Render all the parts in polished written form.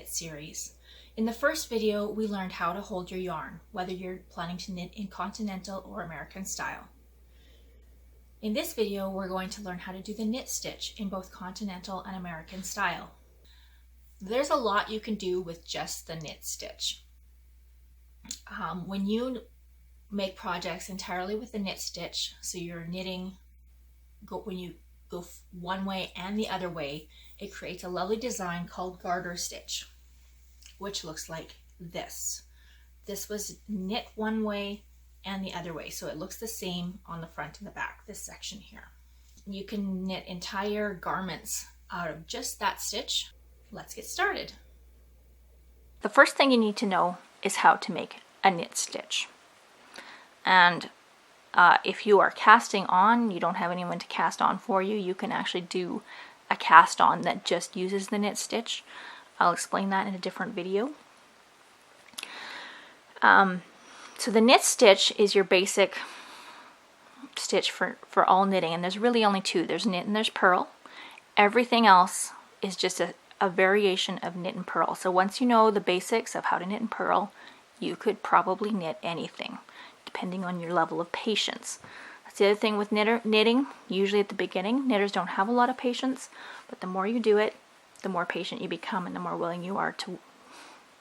knit series. In the first video, we learned how to hold your yarn, whether you're planning to knit in Continental or American style. In this video, we're going to learn how to do the knit stitch in both Continental and American style. There's a lot you can do with just the knit stitch. When you make projects entirely with the knit stitch, so you're knitting, when you go one way and the other way, it creates a lovely design called garter stitch, which looks like this. This was knit one way and the other way, so it looks the same on the front and the back, this section here. You can knit entire garments out of just that stitch. Let's get started. The first thing you need to know is how to make a knit stitch. And if you are casting on, you don't have anyone to cast on for you, you can actually do a cast on that just uses the knit stitch. I'll explain that in a different video. So the knit stitch is your basic stitch for all knitting, and there's really only two. There's knit and there's purl. Everything else is just a variation of knit and purl. So once you know the basics of how to knit and purl, you could probably knit anything, depending on your level of patience. That's the other thing with knitting. Usually at the beginning, knitters don't have a lot of patience, but the more you do it, the more patient you become and the more willing you are to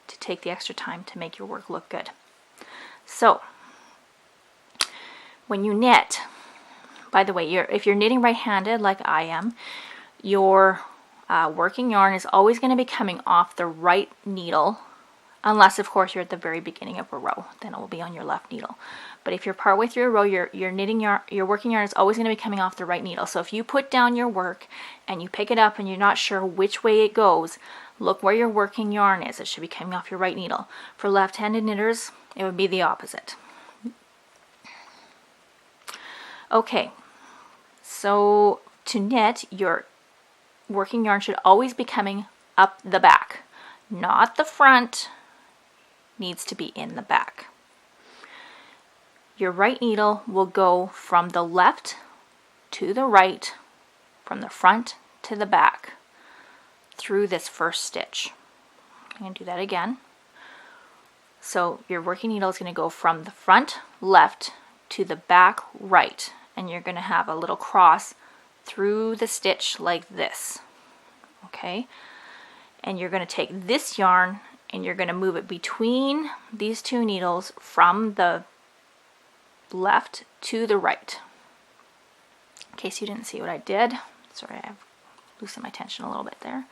take the extra time to make your work look good. So, when you knit, by the way, if you're knitting right-handed like I am, your working yarn is always going to be coming off the right needle, unless of course you're at the very beginning of a row, then it will be on your left needle. But if you're partway through a row, your working yarn is always going to be coming off the right needle. So if you put down your work and you pick it up and you're not sure which way it goes, look where your working yarn is. It should be coming off your right needle. For left-handed knitters, it would be the opposite. Okay, so to knit, your working yarn should always be coming up the back, not the front. Needs to be in the back. Your right needle will go from the left to the right, from the front to the back, through this first stitch. I'm going to do that again. So your working needle is going to go from the front left to the back right, and you're going to have a little cross through the stitch like this. Okay? And you're going to take this yarn and you're going to move it between these two needles from the left to the right. In case you didn't see what I did, sorry, I've loosened my tension a little bit there.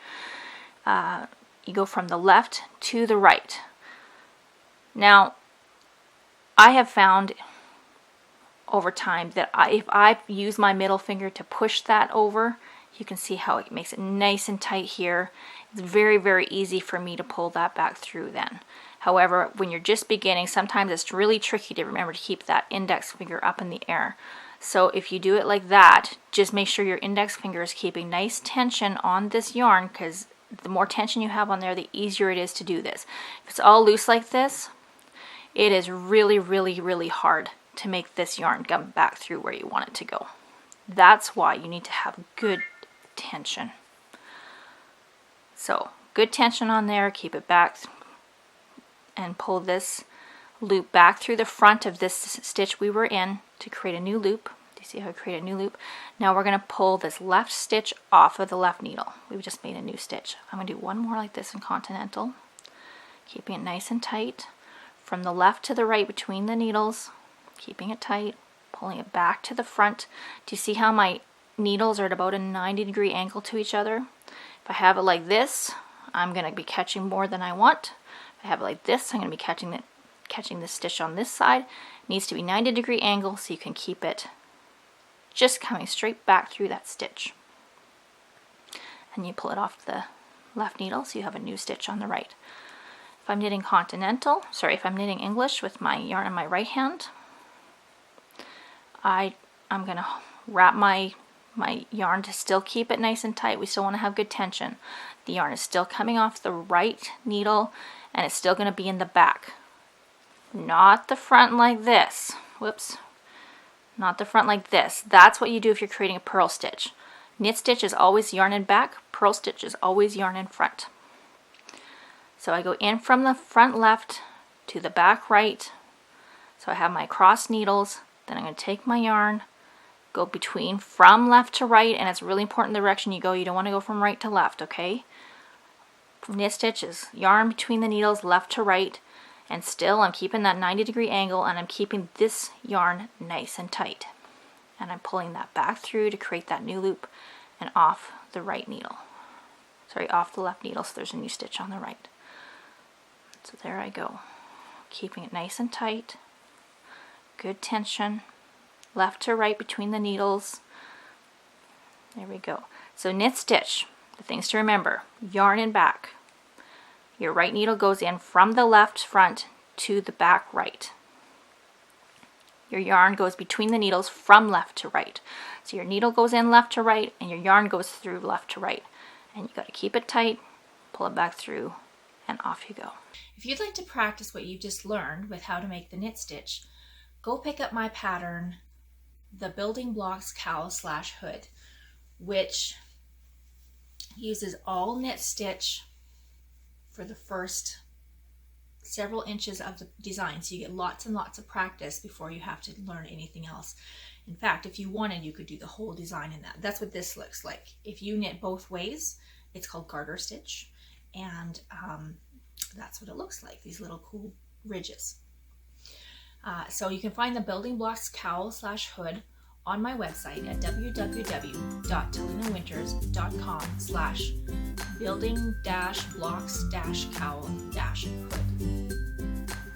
You go from the left to the right. Now, I have found over time that if I use my middle finger to push that over, you can see how it makes it nice and tight here. It's very, very easy for me to pull that back through then. However, when you're just beginning, sometimes it's really tricky to remember to keep that index finger up in the air. So if you do it like that, just make sure your index finger is keeping nice tension on this yarn, because the more tension you have on there, the easier it is to do this. If it's all loose like this, it is really, really, really hard to make this yarn come back through where you want it to go. That's why you need to have good tension. So, good tension on there, keep it back, and pull this loop back through the front of this stitch we were in to create a new loop. Do you see how I create a new loop? Now we're going to pull this left stitch off of the left needle. We've just made a new stitch. I'm going to do one more like this in Continental, keeping it nice and tight. From the left to the right between the needles, keeping it tight, pulling it back to the front. Do you see how my needles are at about a 90-degree angle to each other? If I have it like this, I'm going to be catching more than I want. If I have it like this, I'm going to be catching the stitch on this side. It needs to be 90-degree angle so you can keep it just coming straight back through that stitch. And you pull it off the left needle so you have a new stitch on the right. If I'm knitting if I'm knitting English with my yarn in my right hand, I'm going to wrap my yarn to still keep it nice and tight. We still want to have good tension. The yarn is still coming off the right needle and it's still going to be in the back. Not the front like this. Whoops. Not the front like this. That's what you do if you're creating a purl stitch. Knit stitch is always yarn in back. Purl stitch is always yarn in front. So I go in from the front left to the back right. So I have my cross needles. Then I'm going to take my yarn, go between from left to right, and it's really important the direction you go. You don't want to go from right to left, okay? Knit stitch is yarn between the needles, left to right, and still I'm keeping that 90-degree angle, and I'm keeping this yarn nice and tight. And I'm pulling that back through to create that new loop and off the right needle. Sorry, off the left needle, so there's a new stitch on the right. So there I go. Keeping it nice and tight. Good tension. Left to right between the needles. There we go. So knit stitch, the things to remember, yarn and back. Your right needle goes in from the left front to the back right. Your yarn goes between the needles from left to right. So your needle goes in left to right and your yarn goes through left to right. And you got to keep it tight, pull it back through, and off you go. If you'd like to practice what you just learned with how to make the knit stitch, go pick up my pattern, the Building Blocks Cowl / Hood, which uses all knit stitch for the first several inches of the design, so you get lots and lots of practice before you have to learn anything else. In fact, if you wanted, you could do the whole design in that. That's what this looks like. If you knit both ways, it's called garter stitch, and that's what it looks like, these little cool ridges. So you can find the Building Blocks Cowl / Hood on my website at www.talinaWinters.com/building-blocks-cowl-hood.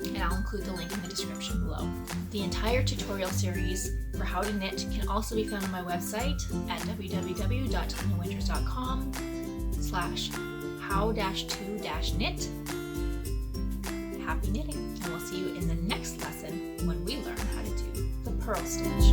And I'll include the link in the description below. The entire tutorial series for how to knit can also be found on my website at www.talinaWinters.com/how-to-knit. Happy knitting, and we'll see you in the next lesson when we learn how to do the purl stitch.